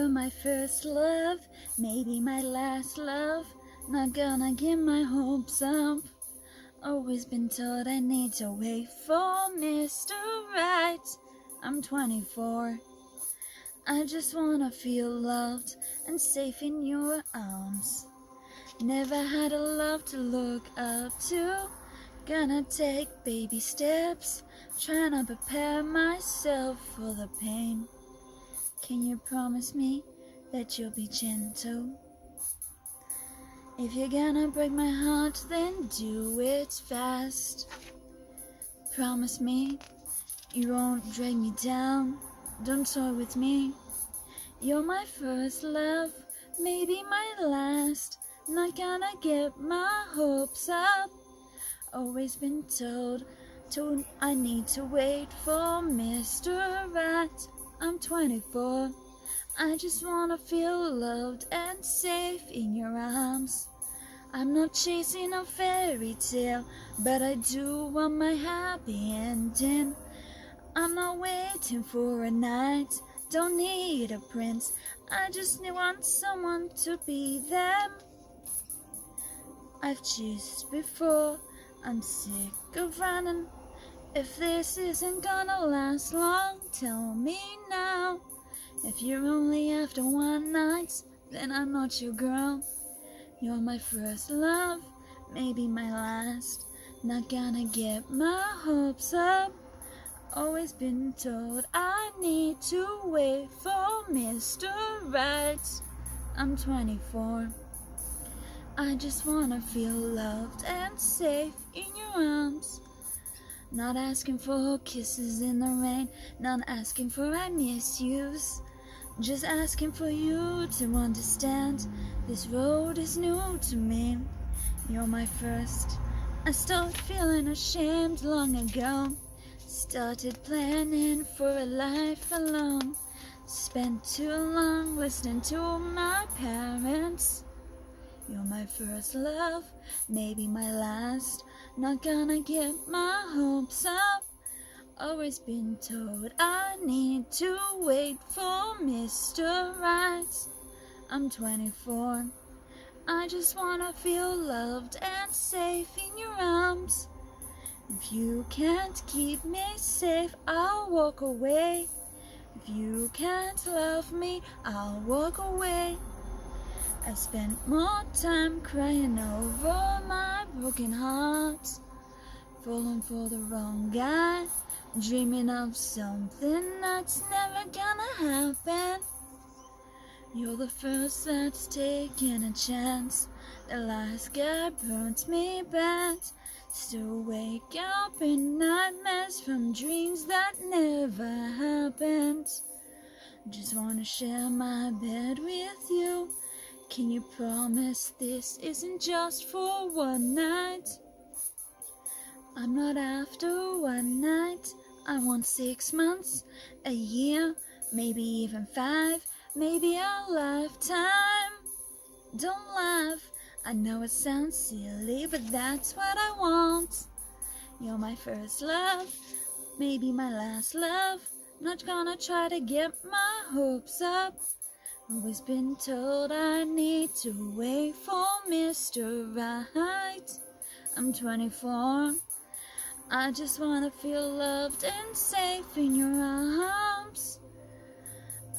You're my first love, maybe my last love. Not gonna give my hopes up. Always been told I need to wait for Mr. Right. I'm 24. I just wanna feel loved and safe in your arms. Never had a love to look up to. Gonna take baby steps, trying to prepare myself for the pain. Can you promise me that you'll be gentle? If you're gonna break my heart, then do it fast. Promise me you won't drag me down. Don't toy with me. You're my first love, maybe my last. Not gonna get my hopes up. Always been told I need to wait for Mr. Right. I'm 24. I just wanna feel loved and safe in your arms. I'm not chasing a fairy tale, but I do want my happy ending. I'm not waiting for a knight, don't need a prince. I just want someone to be them. I've chased before, I'm sick of running. If this isn't gonna last long, tell me now. If you're only after one night, then I'm not your girl. You're my first love, maybe my last. Not gonna get my hopes up. Always been told I need to wait for Mr. Right. I'm 24. I just wanna feel loved and safe in your arms. Not asking for kisses in the rain, not asking for I miss yous. Just asking for you to understand this road is new to me. You're my first. I started feeling ashamed long ago. Started planning for a life alone. Spent too long listening to my parents. You're my first love, maybe my last. Not gonna get my hopes up. Always been told I need to wait for Mr. Right. I'm 24. I just wanna feel loved and safe in your arms. If you can't keep me safe, I'll walk away. If you can't love me, I'll walk away. I spent more time crying over my broken heart, falling for the wrong guy, dreaming of something that's never gonna happen. You're the first that's taken a chance. The last guy burnt me bad. Still wake up in nightmares from dreams that never happened. Just wanna share my bed with you. Can you promise this isn't just for one night? I'm not after one night. I want 6 months, a year, maybe even 5, maybe a lifetime. Don't laugh, I know it sounds silly, but that's what I want. You're my first love, maybe my last love. Not gonna try to get my hopes up. Always been told I need to wait for Mr. Right. I'm 24. I just wanna feel loved and safe in your arms.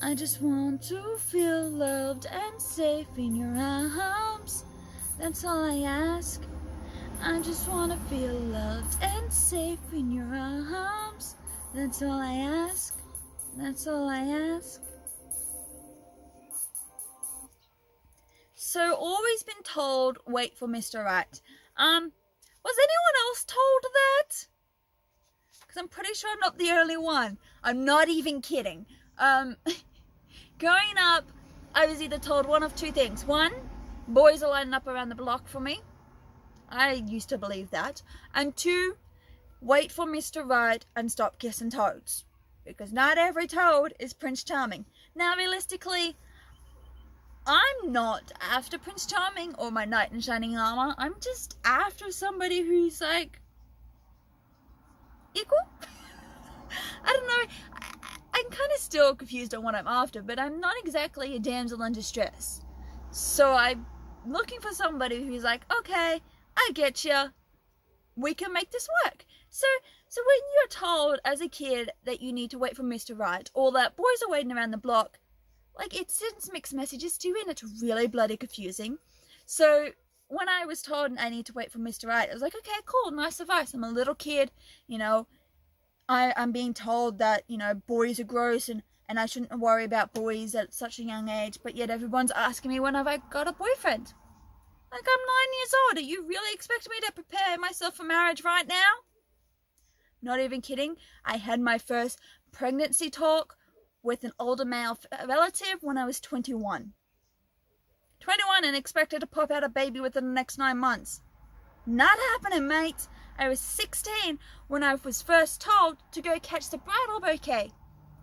I just want to feel loved and safe in your arms. That's all I ask. I just wanna feel loved and safe in your arms. That's all I ask. That's all I ask. So, always been told, wait for Mr. Right. Was anyone else told that? Because I'm pretty sure I'm not the only one. I'm not even kidding. Growing up, I was either told one of two things. One, boys are lining up around the block for me. I used to believe that. And two, wait for Mr. Right and stop kissing toads. Because not every toad is Prince Charming. Now, realistically, I'm not after Prince Charming or my knight in shining armor. I'm just after somebody who's like equal. I don't know. I'm kind of still confused on what I'm after, but I'm not exactly a damsel in distress. So I'm looking for somebody who's like, okay, I get you. We can make this work. So when you're told as a kid that you need to wait for Mr. Right, or that boys are waiting around the block, like, it sends mixed messages to you, and it's really bloody confusing. So when I was told I need to wait for Mr. Right, I was like, okay, cool, nice advice. I'm a little kid, you know, I'm being told that, you know, boys are gross and I shouldn't worry about boys at such a young age, but yet everyone's asking me when have I got a boyfriend. Like, I'm 9 years old. Are you really expecting me to prepare myself for marriage right now? Not even kidding. I had my first pregnancy talk with an older male relative when I was 21. 21 and expected to pop out a baby within the next 9 months. Not happening, mate. I was 16 when I was first told to go catch the bridal bouquet.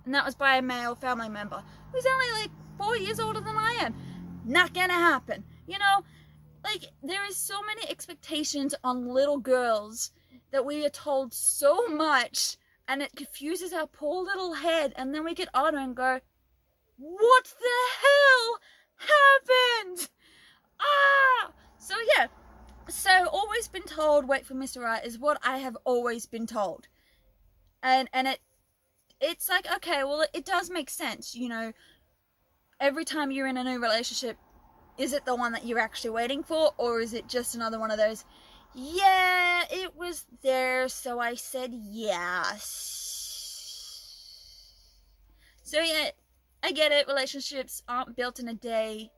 And that was by a male family member who's only like 4 years older than I am. Not gonna happen. You know, like, there is so many expectations on little girls that we are told so much, and it confuses our poor little head, and then we get older and go, what the hell happened? So yeah, so always been told wait for Mr. Right is what I have always been told. And it's like, okay, well, it does make sense, you know, every time you're in a new relationship, is it the one that you're actually waiting for, or is it just another one of those, yeah, it was there, so I said yes. So yeah, I get it, relationships aren't built in a day.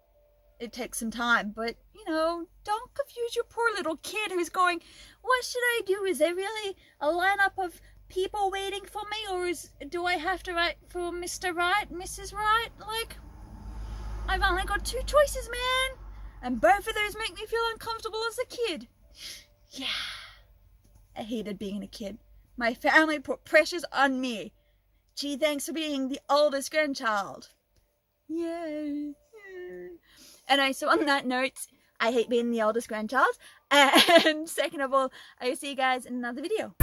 It takes some time, but, you know, don't confuse your poor little kid who's going, what should I do? Is there really a lineup of people waiting for me, or do I have to wait for Mr. Right, Mrs. Right? Like, I've only got 2 choices, man, and both of those make me feel uncomfortable as a kid. Yeah, I hated being a kid. My family put pressures on me. Gee, thanks for being the oldest grandchild. Yay. Anyway, so on that note, I hate being the oldest grandchild. And second of all, I will see you guys in another video.